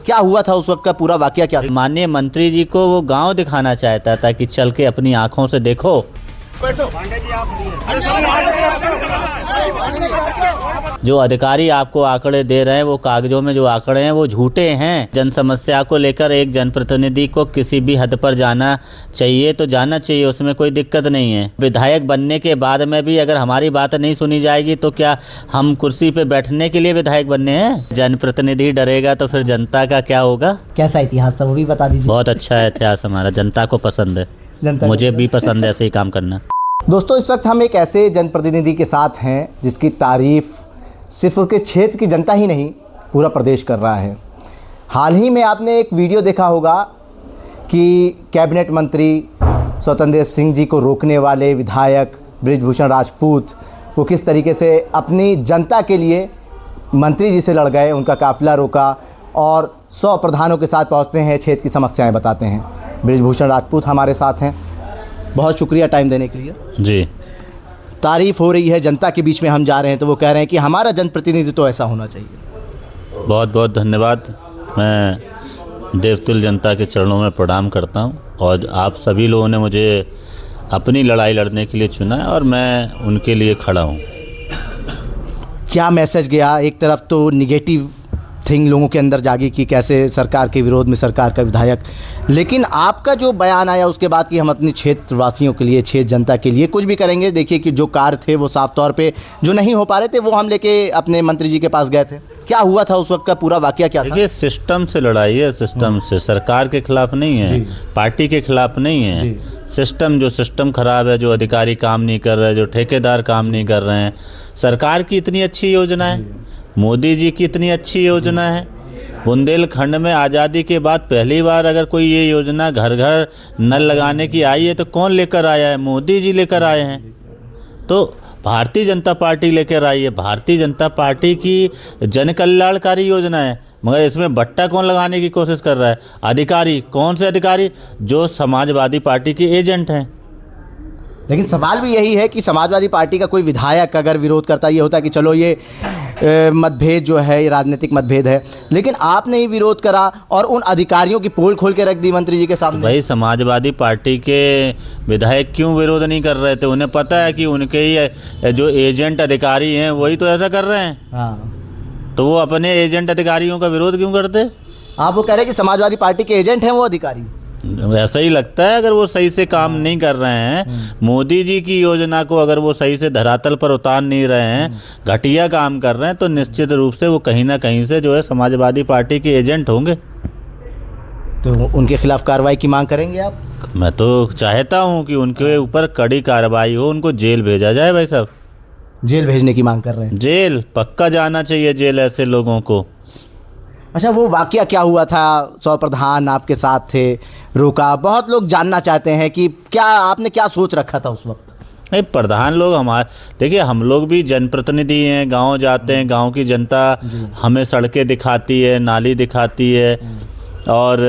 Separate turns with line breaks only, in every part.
क्या हुआ था उस वक्त का पूरा वाकया क्या था?
माननीय मंत्री जी को वो गांव दिखाना चाहता था कि चल के अपनी आंखों से देखो। जो अधिकारी आपको आंकड़े दे रहे हैं, वो कागजों में जो आंकड़े हैं वो झूठे हैं। जन समस्या को लेकर एक जनप्रतिनिधि को किसी भी हद पर जाना चाहिए तो जाना चाहिए, उसमें कोई दिक्कत नहीं है। विधायक बनने के बाद में भी अगर हमारी बात नहीं सुनी जाएगी तो क्या हम कुर्सी पे बैठने के लिए विधायक बनने हैं? जनप्रतिनिधि डरेगा तो फिर जनता का क्या होगा?
कैसा इतिहास था वो भी बता दीजिए।
बहुत अच्छा है इतिहास हमारा, जनता को पसंद है, मुझे भी पसंद है ऐसे ही काम करना।
दोस्तों, इस वक्त हम एक ऐसे जनप्रतिनिधि के साथ हैं जिसकी तारीफ सिर्फ उनके क्षेत्र की जनता ही नहीं, पूरा प्रदेश कर रहा है। हाल ही में आपने एक वीडियो देखा होगा कि कैबिनेट मंत्री स्वतंत्र देव सिंह जी को रोकने वाले विधायक बृजभूषण राजपूत वो किस तरीके से अपनी जनता के लिए मंत्री जी से लड़ गए, उनका काफिला रोका और 100 प्रधानों के साथ पहुंचते हैं, क्षेत्र की समस्याएं बताते हैं। बृजभूषण राजपूत हमारे साथ हैं, बहुत शुक्रिया टाइम देने के लिए
जी।
तारीफ़ हो रही है, जनता के बीच में हम जा रहे हैं तो वो कह रहे हैं कि हमारा जनप्रतिनिधि तो ऐसा होना चाहिए।
बहुत बहुत धन्यवाद। मैं देवतुल्य जनता के चरणों में प्रणाम करता हूं और आप सभी लोगों ने मुझे अपनी लड़ाई लड़ने के लिए चुना है और मैं उनके लिए खड़ा हूं।
क्या मैसेज गया? एक तरफ तो निगेटिव थिंग लोगों के अंदर जागी कि कैसे सरकार के विरोध में सरकार का विधायक, लेकिन आपका जो बयान आया उसके बाद कि हम अपने क्षेत्रवासियों के लिए, क्षेत्र जनता के लिए कुछ भी करेंगे। देखिए कि जो कार्य थे वो साफ तौर पे जो नहीं हो पा रहे थे वो हम लेके अपने मंत्री जी के पास गए थे। क्या हुआ था उस वक्त का पूरा वाकया क्या था?
देखिए, सिस्टम से लड़ाई है, सिस्टम से, सरकार के खिलाफ नहीं है, पार्टी के खिलाफ नहीं है। सिस्टम, जो सिस्टम खराब है, जो अधिकारी काम नहीं कर रहे, जो ठेकेदार काम नहीं कर रहे हैं। सरकार की इतनी अच्छी योजना है, मोदी जी की इतनी अच्छी योजना है, बुंदेलखंड में आज़ादी के बाद पहली बार अगर कोई ये योजना घर घर नल लगाने की आई है तो कौन लेकर आया है? मोदी जी लेकर आए हैं। तो भारतीय जनता पार्टी लेकर आई है, भारतीय जनता पार्टी की जन कल्याणकारी योजना है, मगर इसमें बट्टा कौन लगाने की कोशिश कर रहा है? अधिकारी। कौन से अधिकारी? जो समाजवादी पार्टी के एजेंट हैं।
लेकिन सवाल भी यही है कि समाजवादी पार्टी का कोई विधायक अगर विरोध करता, ये होता कि चलो ये मतभेद जो है ये राजनीतिक मतभेद है, लेकिन आपने ही विरोध करा और उन अधिकारियों की पोल खोल के रख दी मंत्री जी के सामने।
भाई, समाजवादी पार्टी के विधायक क्यों विरोध नहीं कर रहे थे? उन्हें पता है कि उनके ही जो एजेंट अधिकारी हैं वही तो ऐसा कर रहे हैं।
हाँ,
तो वो अपने एजेंट अधिकारियों का विरोध क्यों करते?
आप वो कह रहे हैं कि समाजवादी पार्टी के एजेंट हैं वो अधिकारी?
ऐसा ही लगता है अगर वो सही से काम नहीं कर रहे हैं। मोदी जी की योजना को अगर वो सही से धरातल पर उतार नहीं रहे हैं, घटिया काम कर रहे हैं, तो निश्चित रूप से वो कहीं ना कहीं से जो है समाजवादी पार्टी के एजेंट होंगे।
तो उनके खिलाफ कार्रवाई की मांग करेंगे आप?
मैं तो चाहता हूं कि उनके ऊपर कड़ी कार्रवाई हो, उनको जेल भेजा जाए। भाई साहब,
जेल भेजने की मांग कर रहे हैं?
जेल पक्का जाना चाहिए, जेल ऐसे लोगों को।
अच्छा, वो वाकया क्या हुआ था? 100 प्रधान आपके साथ थे, रोका। बहुत लोग जानना चाहते हैं कि क्या आपने क्या सोच रखा था उस वक्त?
नहीं, प्रधान लोग हमारे, देखिए हम लोग भी जनप्रतिनिधि हैं, गांव जाते हैं, गांव की जनता हमें सड़कें दिखाती है, नाली दिखाती है और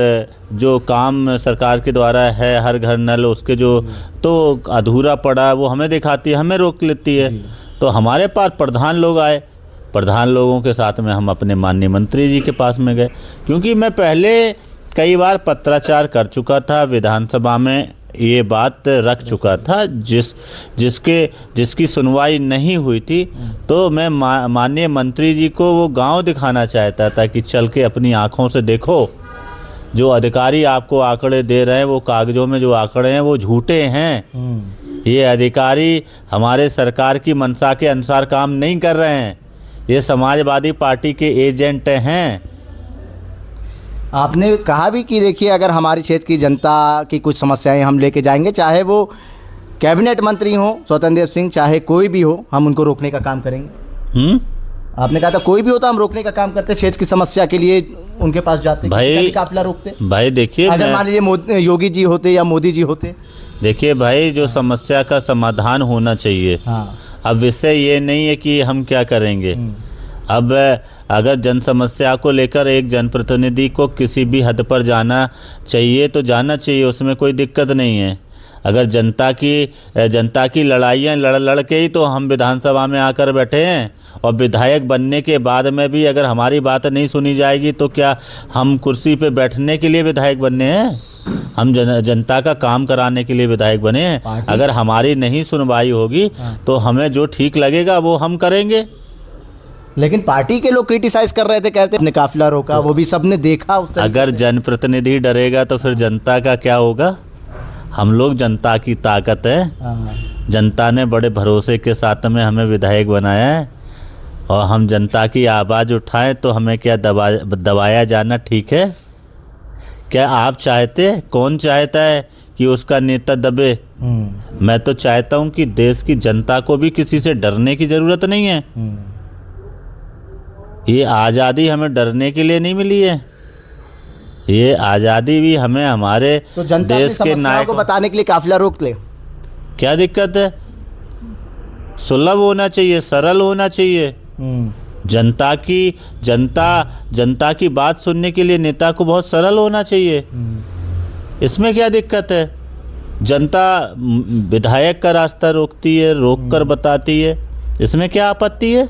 जो काम सरकार के द्वारा है हर घर नल, उसके जो तो अधूरा पड़ा वो हमें दिखाती है, हमें रोक लेती है। तो हमारे पास प्रधान लोग आए, प्रधान लोगों के साथ में हम अपने माननीय मंत्री जी के पास में गए, क्योंकि मैं पहले कई बार पत्राचार कर चुका था, विधानसभा में ये बात रख चुका था, जिसकी सुनवाई नहीं हुई थी। तो मैं माननीय मंत्री जी को वो गांव दिखाना चाहता था कि चल के अपनी आंखों से देखो। जो अधिकारी आपको आंकड़े दे रहे हैं, वो कागजों में जो आंकड़े हैं वो झूठे हैं। ये अधिकारी हमारे सरकार की मंशा के अनुसार काम नहीं कर रहे हैं, ये समाजवादी पार्टी के एजेंट हैं।
आपने कहा भी कि देखिए, अगर हमारे क्षेत्र की जनता की कुछ समस्याएं हम लेके जाएंगे, चाहे वो कैबिनेट मंत्री हो स्वतंत्र देव सिंह, चाहे कोई भी हो, हम उनको रोकने का काम करेंगे। आपने कहा था कोई भी होता हम रोकने का काम करते, क्षेत्र की समस्या के लिए उनके पास जाते,
भाई
काफिला रोकते।
भाई देखिए,
अगर मान लीजिए योगी जी होते या मोदी जी होते।
देखिए भाई, जो समस्या का समाधान होना चाहिए।
हाँ।
अब विषय ये नहीं है कि हम क्या करेंगे। अब अगर जन समस्या को लेकर एक जनप्रतिनिधि को किसी भी हद पर जाना चाहिए तो जाना चाहिए, उसमें कोई दिक्कत नहीं है। अगर जनता की लड़ाइयाँ लड़ के ही तो हम विधानसभा में आकर बैठे हैं, और विधायक बनने के बाद में भी अगर हमारी बात नहीं सुनी जाएगी तो क्या हम कुर्सी पे बैठने के लिए विधायक बनने हैं? हम जनता का काम कराने के लिए विधायक बने हैं। अगर हमारी नहीं सुनवाई होगी तो हमें जो ठीक लगेगा वो हम करेंगे।
लेकिन पार्टी के लोग क्रिटिसाइज कर रहे थे, कहते अपने काफिला रोका, वो भी सबने देखा उस तरीके
अगर जनप्रतिनिधि डरेगा तो फिर जनता का क्या होगा? हम लोग जनता की ताकत है। जनता ने बड़े भरोसे के साथ में हमें विधायक बनाया है, और हम जनता की आवाज़ उठाएं तो हमें क्या दबाया जाना ठीक है? क्या आप चाहते, कौन चाहता है कि उसका नेता दबे? मैं तो चाहता हूं कि देश की जनता को भी किसी से डरने की ज़रूरत नहीं है। ये आज़ादी हमें डरने के लिए नहीं मिली है, ये आज़ादी भी हमें हमारे
तो जनता
देश के नायकों
को बताने के लिए काफिला रोक ले।
क्या दिक्कत है? सुलभ होना चाहिए, सरल होना चाहिए। जनता की बात सुनने के लिए नेता को बहुत सरल होना चाहिए। इसमें क्या दिक्कत है? जनता विधायक का रास्ता रोकती है, रोक कर बताती है, इसमें क्या आपत्ति है?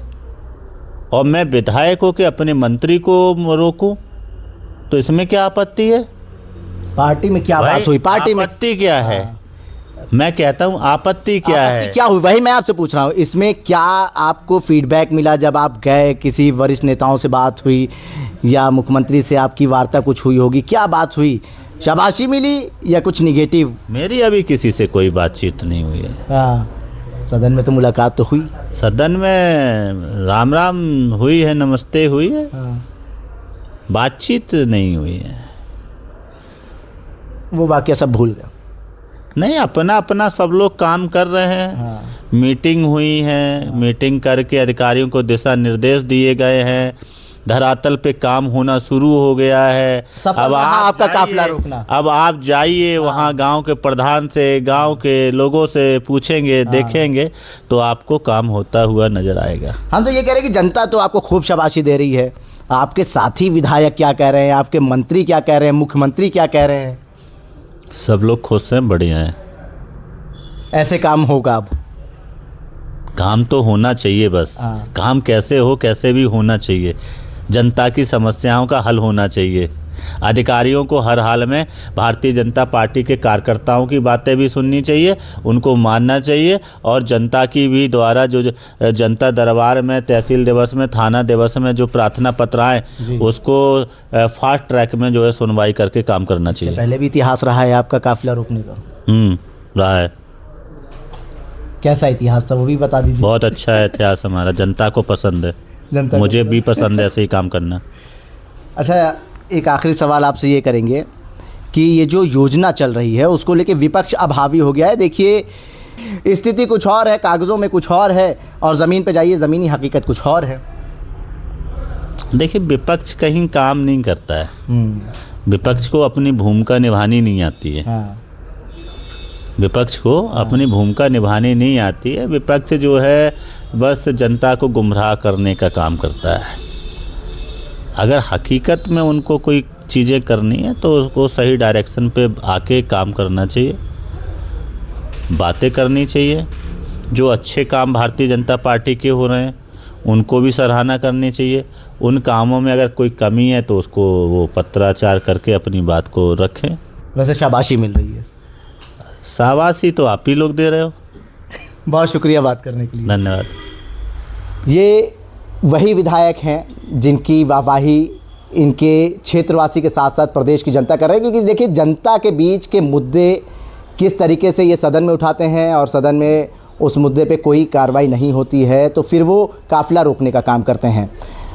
और मैं विधायक हो के अपने मंत्री को रोकूं तो इसमें क्या आपत्ति है?
पार्टी में क्या बात हुई? पार्टी में
आपत्ति क्या है? मैं कहता हूँ आपत्ति क्या है?
क्या हुई, वही मैं आपसे पूछ रहा हूँ। इसमें क्या आपको फीडबैक मिला जब आप गए, किसी वरिष्ठ नेताओं से बात हुई या मुख्यमंत्री से आपकी वार्ता कुछ हुई होगी, क्या बात हुई? शाबाशी मिली या कुछ निगेटिव?
मेरी अभी किसी से कोई बातचीत नहीं हुई है।
सदन में तो मुलाकात तो हुई,
सदन में राम राम हुई है, नमस्ते हुई है, बातचीत नहीं हुई है।
वो वाकया सब भूल गए?
नहीं, अपना अपना सब लोग काम कर रहे हैं। मीटिंग हुई है, मीटिंग करके अधिकारियों को दिशा निर्देश दिए गए हैं, धरातल पे काम होना शुरू हो गया है।
अब आपका काफिला रोकना,
अब आप जाइए वहाँ गांव के प्रधान से, गांव के लोगों से पूछेंगे, देखेंगे तो आपको काम होता हुआ नजर आएगा।
हम तो ये कह रहे हैं कि जनता तो आपको खूब शाबाशी दे रही है, आपके साथी विधायक क्या कह रहे हैं, आपके मंत्री क्या कह रहे हैं, मुख्यमंत्री क्या कह रहे हैं?
सब लोग खुश हैं, बढ़िया हैं।
ऐसे काम होगा? अब
काम तो होना चाहिए, बस काम कैसे हो, कैसे भी होना चाहिए। जनता की समस्याओं का हल होना चाहिए। अधिकारियों को हर हाल में भारतीय जनता पार्टी के कार्यकर्ताओं की बातें भी सुननी चाहिए, उनको मानना चाहिए, और जनता की भी द्वारा जो जनता दरबार में, तहसील दिवस में, थाना दिवस में जो प्रार्थना पत्र आए उसको फास्ट ट्रैक में जो है सुनवाई करके काम करना चाहिए।
पहले भी इतिहास रहा है आपका काफिला रोकने का?
रहा है।
कैसा इतिहास था वो भी बता दीजिए।
बहुत अच्छा है इतिहास हमारा, जनता को पसंद है, मुझे भी पसंद है ऐसे ही काम करना।
अच्छा, एक आखिरी सवाल आपसे ये करेंगे कि ये जो योजना चल रही है उसको लेके विपक्ष अब हावी हो गया है। देखिए स्थिति कुछ और है, कागज़ों में कुछ और है, और ज़मीन पे जाइए ज़मीनी हकीकत कुछ और है।
देखिए विपक्ष कहीं काम नहीं करता है, विपक्ष को अपनी भूमिका निभानी नहीं आती है। विपक्ष को अपनी भूमिका निभानी नहीं आती है। विपक्ष जो है बस जनता को गुमराह करने का काम करता है। अगर हकीकत में उनको कोई चीज़ें करनी है तो उसको सही डायरेक्शन पे आके काम करना चाहिए, बातें करनी चाहिए। जो अच्छे काम भारतीय जनता पार्टी के हो रहे हैं उनको भी सराहना करनी चाहिए। उन कामों में अगर कोई कमी है तो उसको वो पत्राचार करके अपनी बात को रखें।
वैसे शाबाशी मिल रही है?
शाबाशी तो आप ही लोग दे रहे हो।
बहुत शुक्रिया बात करने के लिए,
धन्यवाद।
ये वही विधायक हैं जिनकी वाहवाही इनके क्षेत्रवासी के साथ साथ प्रदेश की जनता कर रही है, क्योंकि देखिए जनता के बीच के मुद्दे किस तरीके से ये सदन में उठाते हैं और सदन में उस मुद्दे पे कोई कार्रवाई नहीं होती है तो फिर वो काफिला रोकने का काम करते हैं।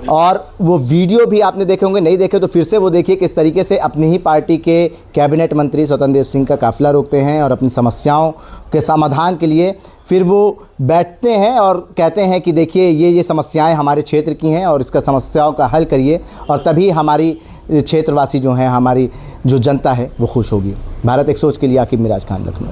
और वो वीडियो भी आपने देखे होंगे, नहीं देखे तो फिर से वो देखिए किस तरीके से अपनी ही पार्टी के कैबिनेट मंत्री स्वतंत्र देव सिंह का काफिला रोकते हैं और अपनी समस्याओं के समाधान के लिए फिर वो बैठते हैं और कहते हैं कि देखिए ये समस्याएं हमारे क्षेत्र की हैं और इसका समस्याओं का हल करिए, और तभी हमारी क्षेत्रवासी जो हैं, हमारी जो जनता है वो खुश होगी। भारत एक सोच के लिए आकिब मिराज खान, लखनऊ।